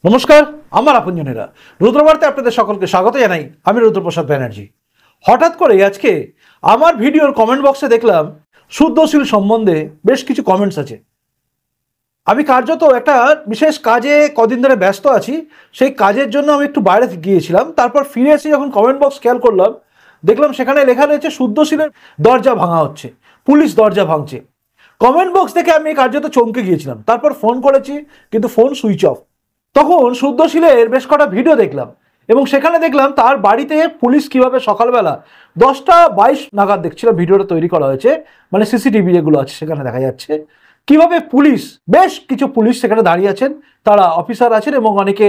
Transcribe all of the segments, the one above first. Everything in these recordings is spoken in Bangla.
নমস্কার, আমার আপনজনেরা রুদ্রবার্তে আপনাদের সকলকে স্বাগত জানাই। আমি রুদ্রপ্রসাদ ব্যানার্জি। হঠাৎ করে আজকে আমার ভিডিওর কমেন্ট বক্সে দেখলাম শুদ্ধশীল সম্বন্ধে বেশ কিছু কমেন্টস আছে। আমি কার্যত একটা বিশেষ কাজে কদিন ধরে ব্যস্ত আছি, সেই কাজের জন্য আমি একটু বাইরে গিয়েছিলাম। তারপর ফিরে এসে যখন কমেন্ট বক্স খেয়াল করলাম, দেখলাম সেখানে লেখা রয়েছে শুদ্ধশীলের দরজা ভাঙা হচ্ছে, পুলিশ দরজা ভাঙছে। কমেন্ট বক্স দেখে আমি কার্যত চমকে গিয়েছিলাম। তারপর ফোন করেছি, কিন্তু ফোন সুইচ অফ। তখন শুদ্ধশীলের বেশ কটা ভিডিও দেখলাম এবং সেখানে দেখলাম তার বাড়িতে পুলিশ কিভাবে সকালবেলা 10টা 22 নাগাদ দেখছিলাম ভিডিওটা তৈরি করা হয়েছে, মানে সিসিটিভি যেগুলো আছে সেখানে দেখা যাচ্ছে কিভাবে পুলিশ, বেশ কিছু পুলিশ সেখানে দাঁড়িয়ে আছেন, তারা অফিসার আছেন এবং অনেকে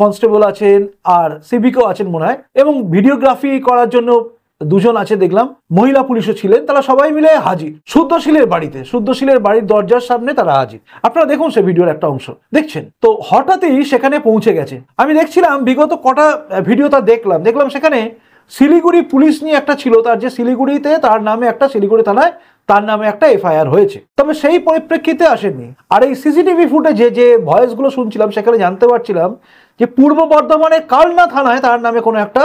কনস্টেবল আছেন আর সিভিকও আছেন মনে হয়, এবং ভিডিওগ্রাফি করার জন্য দুজন আছে দেখলাম, মহিলা পুলিশও ছিলেন। তারা সবাই মিলে হাজির শুদ্ধশীলের বাড়িতে, শুদ্ধশীলের বাড়ির দরজার সামনে তারা হাজির। আপনারা দেখুন সে ভিডিওর একটা অংশ দেখছেন। তো হঠাৎই সেখানে পৌঁছে গেছে। আমি দেখছিলাম বিগত কটা ভিডিও তা দেখলাম সেখানে শিলিগুড়ি পুলিশ নিয়ে একটা ছিল, তার যে শিলিগুড়িতে তার নামে একটা, শিলিগুড়ি থানায় তার নামে একটা এফআইআর হয়েছে। তবে সেই পরিপ্রেক্ষিতে আসেননি। আর এই সিসিটিভি ফুটেজে যে ভয়েসগুলো শুনছিলাম সেখানে জানতে পারছিলাম যে পূর্ব বর্ধমানের কালনা থানায় তার নামে কোনো একটা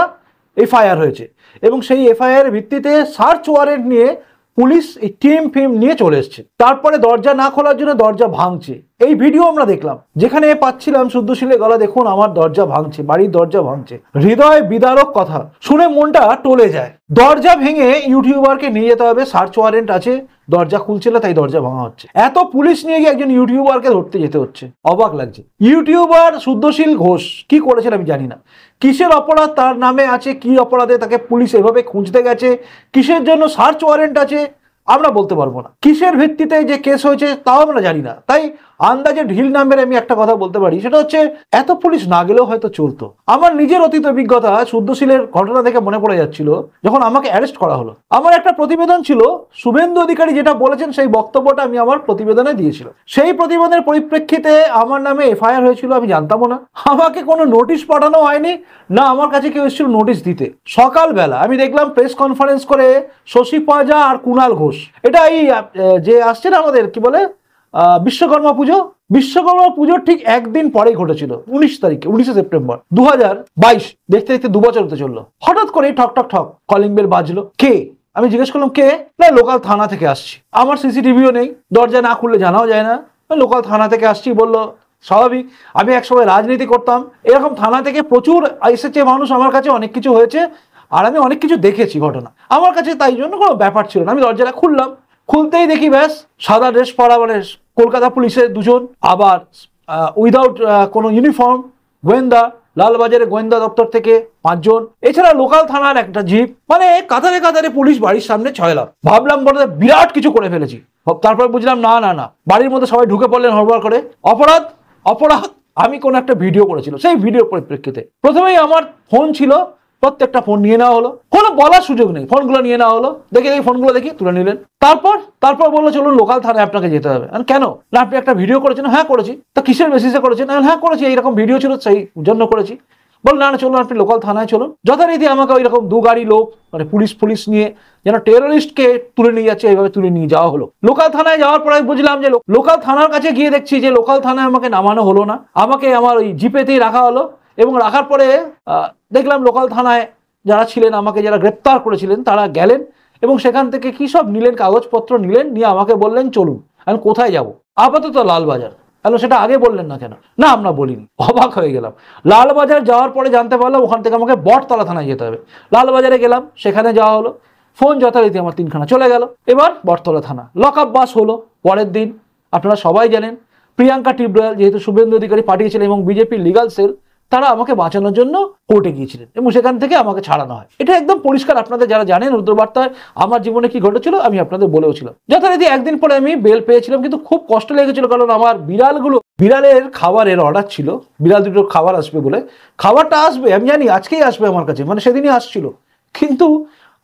এফআইআর হয়েছে এবং সেই এফআইআর ভিত্তিতে সার্চ ওয়ারেন্ট নিয়ে পুলিশ এই টিম নিয়ে চলে এসছে। তারপরে দরজা না খোলার জন্য দরজা ভাঙছে। এই ভিডিও আমরা দেখলাম, যেখানে পাচ্ছিলাম শুদ্ধশীলের গলা, দেখুন আমার দরজা ভাঙছে, বাড়ির দরজা ভাঙছে। হৃদয় বিদারক কথা শুনে মনটা টলে যায়। দরজা ভেঙে ইউটিউবারকে নিয়ে যেতে হবে, সার্চ ওয়ারেন্ট আছে, দরজা খুলছে না তাই দরজা ভাঙা হচ্ছে। এত পুলিশ নিয়ে গিয়ে একজন ইউটিউবারকে ধরতে যেতে হচ্ছে, অবাক লাগছে। ইউটিউবার শুদ্ধশীল ঘোষ কি করেছেন আমি জানি না, কিসের অপরাধ তার নামে আছে, কি অপরাধে তাকে পুলিশ এভাবে খুঁজতে গেছে, কিসের জন্য সার্চ ওয়ারেন্ট আছে আমরা বলতে পারবো না, কিসের ভিত্তিতে যে কেস হয়েছে তাও আমরা জানি না। তাই আন্দাজে ঢিল নামের আমি একটা কথা বলতে পারি, সেটা হচ্ছে এত পুলিশ না গেলেও হয়তো চলতো। আমার নিজের অতীত অভিজ্ঞতা শুদ্ধশীলের ঘটনা থেকে মনে পড়ে যাচ্ছিল, যখন আমাকে অ্যারেস্ট করা হলো। আমার একটা প্রতিবেদন ছিল, শুভেন্দু অধিকারী যেটা বলেছেন সেই বক্তব্যটা আমি আমার প্রতিবেদনে দিয়েছিলাম। সেই প্রতিবেদনের পরিপ্রেক্ষিতে আমার নামে এফআইআর হয়েছিল, আমি জানতামও না। আমাকে কোনো নোটিশ পাঠানো হয়নি, না আমার কাছে কেউ এসেছিল নোটিশ দিতে। সকালবেলা আমি দেখলাম প্রেস কনফারেন্স করে শশী পাজা আর কুণাল ঘোষ, এটা এই যে আসছে না আমাদের কি বলে বিশ্বকর্মা পুজো, বিশ্বকর্মা পুজোর ঠিক একদিন পরেই ঘটেছিল, 19 তারিখে, 19শে সেপ্টেম্বর 2022। দেখতে দেখতে 2 বছর হতে চললো। হঠাৎ করে ঠক ঠক ঠক কলিং বেল বাজলো। কে? আমি জিজ্ঞেস করলাম কে? না লোকাল থানা থেকে আসছি। আমার সিসিটিভিও নেই, দরজা না খুললে জানাও যায় না। লোকাল থানা থেকে আসছি বললো, স্বাভাবিক। আমি একসময় রাজনীতি করতাম, এরকম থানা থেকে প্রচুর এসেছে মানুষ, আমার কাছে অনেক কিছু হয়েছে আর আমি অনেক কিছু দেখেছি ঘটনা, আমার কাছে তাই জন্য কোনো ব্যাপার ছিল না। আমি দরজাটা খুললাম, খুলতেই দেখি ব্যাস সাদা ড্রেস পরা, মানে কলকাতা পুলিশের দুজন, আবার উইদাউট কোনো ইউনিফর্ম গোয়েন্দা, লালবাজারে গোয়েন্দা দপ্তর থেকে 5 জন, এছাড়া লোকাল থানার একটা জিপ, মানে কাতারে কাতারে পুলিশ বাড়ির সামনে 6 লাখ। ভাবলাম বড় বিরাট কিছু করে ফেলেছি। তারপর বুঝলাম না না না, বাড়ির মধ্যে সবাই ঢুকে পড়লেন হড়বড় করে। অপরাধ অপরাধ আমি কোনো একটা ভিডিও করেছিল, সেই ভিডিও পরিপ্রেক্ষিতে প্রথমেই আমার ফোন ছিল, প্রত্যেকটা ফোন নিয়ে নেওয়া হলো, কোনো বলার সুযোগ নেই, ফোনগুলো নিয়ে নেওয়া হলো। দেখে এই ফোনগুলো দেখি তুলে নিলেন। তারপর বললো চলুন লোকাল থানায় আপনাকে যেতে হবে। কেন? না আপনি একটা ভিডিও করেছেন। হ্যাঁ করেছি। তা কিসের বেসিসে করেছেন? হ্যাঁ করেছি, এইরকম ভিডিও ছিল সেই জন্য করেছি। বল না না চলুন আপনি লোকাল থানায় চলুন। যথারীতি আমাকে ওই রকম 2 গাড়ি লোক, মানে পুলিশ নিয়ে যেন টেরোরিস্টকে তুলে নিয়ে যাচ্ছে এইভাবে তুলে নিয়ে যাওয়া হলো। লোকাল থানায় যাওয়ার পরে বুঝলাম যে লোকাল থানার কাছে গিয়ে দেখছি যে লোকাল থানায় আমাকে নামানো হলো না, আমাকে আমার ওই জিপেতেই রাখা হলো। এবং রাখার পরে দেখলাম লোকাল থানায় যারা ছিলেন, আমাকে যারা গ্রেপ্তার করেছিলেন তারা গেলেন এবং সেখান থেকে কি সব নিলেন, কাগজপত্র নিলেন, নিয়ে আমাকে বললেন চলুন। আমি কোথায় যাব? আপাতত লালবাজার। তাহলে সেটা আগে বললেন না কেন? না আমরা বলিনি। অবাক হয়ে গেলাম। লালবাজার যাওয়ার পরে জানতে পারলাম ওখান থেকে আমাকে বটতলা থানায় যেতে হবে। লালবাজারে গেলাম, সেখানে যাওয়া হলো, ফোন যথারীতি আমার 3খানা চলে গেল। এবার বটতলা থানা লক আপ বাস হলো। পরের দিন আপনারা সবাই জানেন প্রিয়াঙ্কা টিব্রাল, যেহেতু শুভেন্দু অধিকারী পাঠিয়েছিলেন এবং বিজেপির লিগাল সেল, তারা আমাকে বাঁচানোর জন্য কোর্টে গিয়েছিলেন এবং সেখান থেকে আমাকে ছাড়ানো হয়। এটা একদম পরিষ্কার, আপনাদের যারা জানেন রুদ্রবার্তায় আমার জীবনে কি ঘটেছিল আমি আপনাদের বলেওছিলাম। যথারীতি একদিন পরে আমি বেল পেয়েছিলাম, কিন্তু খুব কষ্ট লেগেছিল, কারণ আমার বিড়ালের খাবারের অর্ডার ছিল, বিড়াল দুটোর খাবার আসবে বলে। খাবারটা আসবে আমি জানি, আজকেই আসবে আমার কাছে, মানে সেদিনই আসছিল। কিন্তু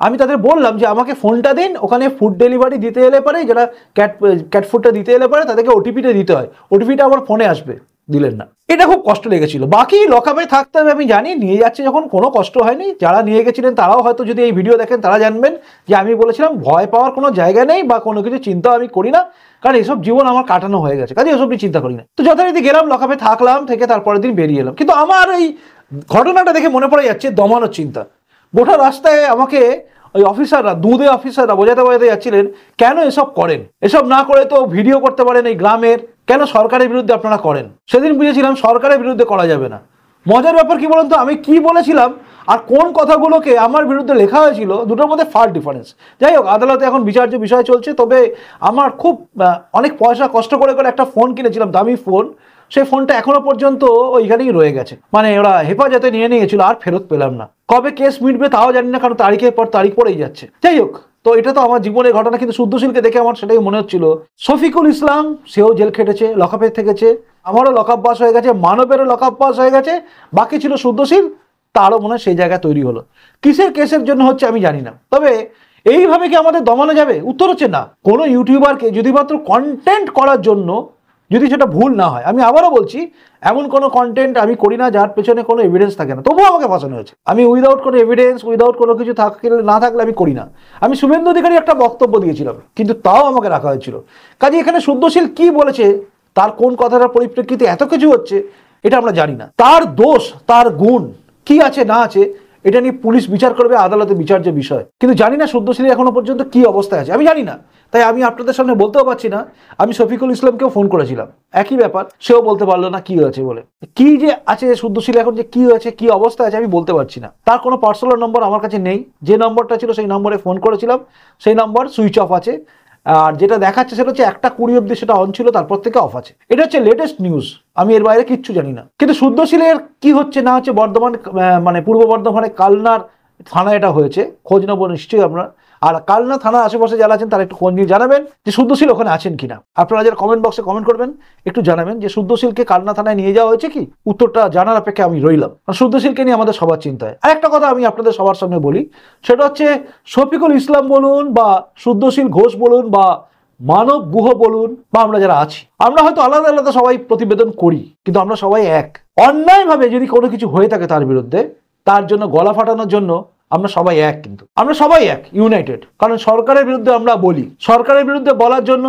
আমি তাদের বললাম যে আমাকে ফোনটা দিন, ওখানে ফুড ডেলিভারি দিতে এলে পারে, যারা ক্যাট ফুডটা দিতে এলে পারে তাদেরকে ওটিপিটা দিতে হয়, ওটিপিটা আমার ফোনে আসবে। দিলেন না, এটা খুব কষ্ট লেগেছিল। বাকি লকআপে থাকতে হবে আমি জানি, নিয়ে যাচ্ছে যখন কোনো কষ্ট হয়নি। যারা নিয়ে গেছিলেন তারাও হয়তো যদি এই ভিডিও দেখেন তারা জানবেন যে আমি বলেছিলাম ভয় পাওয়ার কোনো জায়গা নেই বা কোনো কিছু চিন্তা আমি করি না, কারণ এসব জীবন আমার কাটানো হয়ে গেছে, কাজে এসব নিয়ে চিন্তা করি না। তো যথারীতি গেলাম, লকআপে থাকলাম, থেকে তারপরের দিন বেরিয়ে এলাম। কিন্তু আমার এই ঘটনাটা দেখে মনে পড়ে যাচ্ছে দমানোর চিন্তা। গোটা রাস্তায় আমাকে ওই অফিসাররা, দুধে অফিসাররা বোঝাতে বোঝাতে যাচ্ছিলেন কেন এসব করেন, এসব না করে তো ভিডিও করতে পারেন এই গ্রামের, কেন সরকারের বিরুদ্ধে আপনারা করেন। সেদিন বুঝেছিলাম সরকারের বিরুদ্ধে করা যাবে না। মজার ব্যাপার কি বলুন তো, আমি কি বলেছিলাম আর কোন কথাগুলোকে আমার বিরুদ্ধে লেখা হয়েছিল, দুটোর মধ্যে ফার ডিফারেন্স। যাই হোক, আদালতে এখন বিচার্য বিষয় চলছে। তবে আমার খুব অনেক পয়সা কষ্ট করে করে একটা ফোন কিনেছিলাম, দামি ফোন, সেই ফোনটা এখনো পর্যন্ত ওইখানেই রয়ে গেছে। মানে ওরা হেফাজতে নিয়ে নিয়েছিল, আর ফেরত পেলাম না। কবে কেস মিটবে তাও জানি না, কারণ তারিখের পর তারিখ পড়েই যাচ্ছে। যাই হোক, তো এটা তো আমার জীবনের ঘটনা। কিন্তু শুদ্ধশীলকে দেখে আমার সেটাই মনে হচ্ছিল। শফিকুল ইসলাম, সেও জেল খেটেছে, লকআপে থেকেছে, আমারও লকআপ বাস হয়ে গেছে, মানবেরও লকআপ বাস হয়ে গেছে, বাকি ছিল শুদ্ধশীল, তারও মনে হয় সেই জায়গায় তৈরি হলো। কিসের কেসের জন্য হচ্ছে আমি জানি না। তবে এইভাবে কি আমাদের দমানো যাবে? উত্তর হচ্ছে না। কোনো ইউটিউবারকে যদি মাত্র কন্টেন্ট করার জন্য, যদি সেটা ভুল না হয়, আমি আবারও বলছি, এমন কোনো কন্টেন্ট আমি করি না যার পেছনে কোনো এভিডেন্স থাকে না, তবুও আমাকে ফাঁসানো হয়েছে। আমি উইদাউট কোনো এভিডেন্স, উইদাউট কোনো কিছু থাকলে না থাকলে আমি করি না। আমি শুভেন্দু অধিকারী একটা বক্তব্য দিয়েছিলাম, কিন্তু তাও আমাকে রাখা হয়েছিল। কাজে এখানে শুদ্ধশীল কি বলেছে, তার কোন কথাটার পরিপ্রেক্ষিতে এত কিছু হচ্ছে, এটা আমরা জানি না। তার দোষ, তার গুণ কি আছে না আছে, এটা নিয়ে পুলিশ বিচার করবে, আদালতে বিচার্য বিষয়। কিন্তু জানি না শুদ্ধশীল এখনো পর্যন্ত কি অবস্থায় আছে, আমি জানি না। তাই আমি আপনাদের সামনে বলতেও পারছি না। আমি শফিকুল ইসলামকেও ফোন করেছিলাম, একই ব্যাপার, সেও বলতে পারলো না কি হয়েছে বলে। কি যে আছে শুদ্ধশীল এখন, যে কি হয়েছে, কি অবস্থা আছে, আমি বলতে পারছি না। তার কোনো পার্সোনাল নম্বর আমার কাছে নেই। যে নম্বরটা ছিল সেই নম্বরে ফোন করেছিলাম, সেই নম্বর সুইচ অফ আছে। আর যেটা দেখাচ্ছে সেটা হচ্ছে 1:20 অব্দি সেটা অন ছিল, তারপর থেকে অফ আছে। এটা হচ্ছে লেটেস্ট নিউজ, আমি এর বাইরে কিচ্ছু জানি না। কিন্তু শুদ্ধশীলের কি হচ্ছে না হচ্ছে, বর্ধমান মানে পূর্ব বর্ধমানে কালনার থানায় এটা হয়েছে, খোঁজ নেবো নিশ্চয়ই আপনারা। আর কালনা থানার আশেপাশে যারা আছেন তারা একটু খোঁজ নিয়ে জানাবেন যে শুদ্ধশীল ওখানে আছেন কিনা। আপনারা যারা কমেন্ট বক্সে কমেন্ট করবেন, একটু জানাবেন যে শুদ্ধশীলকে কালনা থানায় নিয়ে যাওয়া হয়েছে কি। উত্তরটা জানার অপেক্ষা আমি রইলাম। শুদ্ধশীলকে নিয়ে আমাদের সবার চিন্তায়। আর একটা কথা আমি আপনাদের সবার সামনে বলি, সেটা হচ্ছে শফিকুল ইসলাম বলুন বা শুদ্ধশীল ঘোষ বলুন বা মানব গুহ বলুন বা আমরা যারা আছি, আমরা হয়তো আলাদা আলাদা সবাই প্রতিবেদন করি, কিন্তু আমরা সবাই এক। অন্যায়ভাবে যদি কোনো কিছু হয়ে থাকে তার বিরুদ্ধে, তার জন্য গলা ফাটানোর জন্য আমরা সবাই এক, কিন্তু আমরা সবাই এক, ইউনাইটেড। কারণ সরকারের বিরুদ্ধে আমরা বলি, সরকারের বিরুদ্ধে বলার জন্য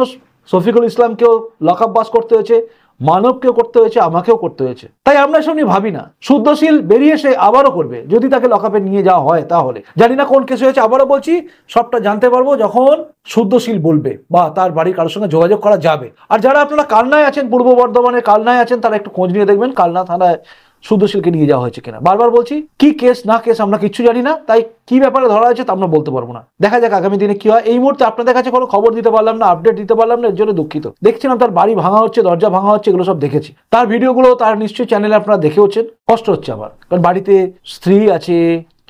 শফিকুল ইসলামকেও লকআপ বাস করতে হয়েছে, মানবকেও করতে হয়েছে, আমাকেও করতে হয়েছে। তাই আমরা এসব নিয়ে ভাবি না। শুদ্ধশীল বেরিয়ে এসে আবারও করবে, যদি তাকে লকআপে নিয়ে যাওয়া হয় তাহলে। জানি না কোন কেস হয়েছে, আবারও বলছি, সবটা জানতে পারবো যখন শুদ্ধশীল বলবে বা তার বাড়ির কারোর সঙ্গে যোগাযোগ করা যাবে। আর যারা আপনারা কালনায় আছেন, পূর্ব বর্ধমানের কালনায় আছেন, তারা একটু খোঁজ নিয়ে দেখবেন কালনা থানায় শুদ্ধশীলকে নিয়ে যাওয়া হয়েছে কিনা। বারবার বলছি, কি কেস না কেস আমরা কিচ্ছু জানি না, তাই কি ব্যাপারে ধরা হয়েছে তা আমরা বলতে পারবো না। দেখা যাক আগামী দিনে কি হয়। এই মুহূর্তে আপনাদের কাছে কোনো খবর দিতে পারলাম না, আপডেট দিতে পারলাম না, এর জন্য দুঃখিত। দেখছিলাম তার বাড়ি ভাঙা হচ্ছে, দরজা ভাঙা হচ্ছে, এগুলো সব দেখেছি। তার ভিডিওগুলো তার নিশ্চয়ই চ্যানেলে আপনারা দেখেওছেন। কষ্ট হচ্ছে আমার, কারণ বাড়িতে স্ত্রী আছে,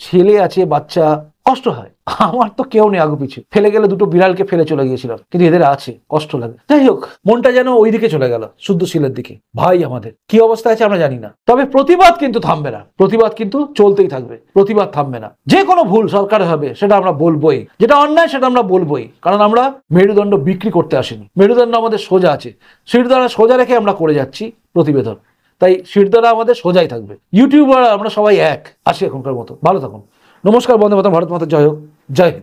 ছেলে আছে, বাচ্চা, কষ্ট হয়। আমার তো কেউ নেই আগু পিছু, ফেলে গেলে দুটো বিড়ালকে ফেলে চলে গিয়েছিলাম, কিন্তু এদের আছে, কষ্ট লাগে। যাই হোক, মনটা যেন ওই দিকে চলে গেল, শুদ্ধশীলের দিকে। ভাই আমাদের কি অবস্থা আছে আমরা জানি না। তবে প্রতিবাদ কিন্তু থামবে না, প্রতিবাদ কিন্তু চলতেই থাকবে, প্রতিবাদ থামবে না। যে কোনো ভুল সরকারে হবে সেটা আমরা বলবোই, যেটা অন্যায় সেটা আমরা বলবোই। কারণ আমরা মেরুদণ্ড বিক্রি করতে আসিনি, মেরুদণ্ড আমাদের সোজা আছে, শিরদাঁড়া সোজা রেখে আমরা করে যাচ্ছি প্রতিবেদন। তাই শিরদাঁড়া আমাদের সোজাই থাকবে। ইউটিউবার আমরা সবাই এক। আসি এখনকার মতো, ভালো থাকুন। নমস্কার, বন্দে মাতরম, ভারত মাতা জয় হোক, জয় হিন্দ।